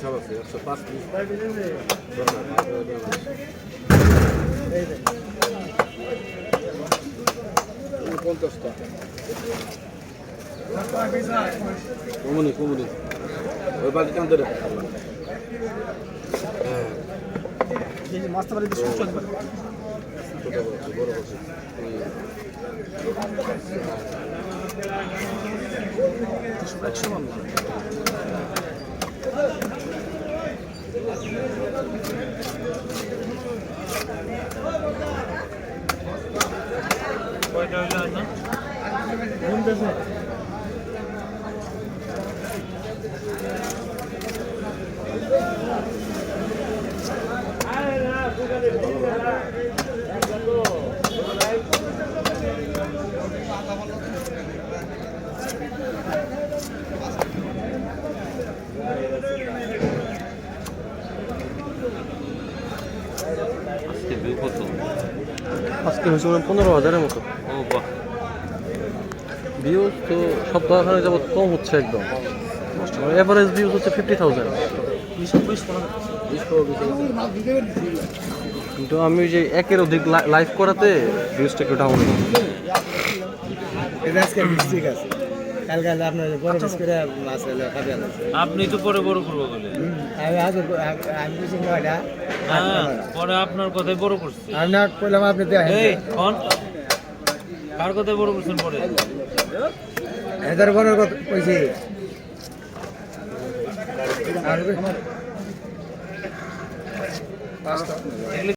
সব আছে 105 পিস 50টা কমুনি ওই বাকি কান্দে রে মাছটা বাড়ি দিয়ে শুরু করবে বড় কয়টা হইলো না আজকে হয়েছে 15,000-এর মতো। ও বাহ ভিউজ তো সপ্তাহখানে যাবত কম হচ্ছে একদম। এভারেজ ভিউজ হচ্ছে 50,000। কিন্তু আমি যে একের অধিক লাইভ করাতে ভিউজটা একটু ডাউন হয়। আপনি তো পরে বড় করবো বলে পরে আপনার কথাই বড় করছি এই কোন কার কথাই বড় করছেন পরে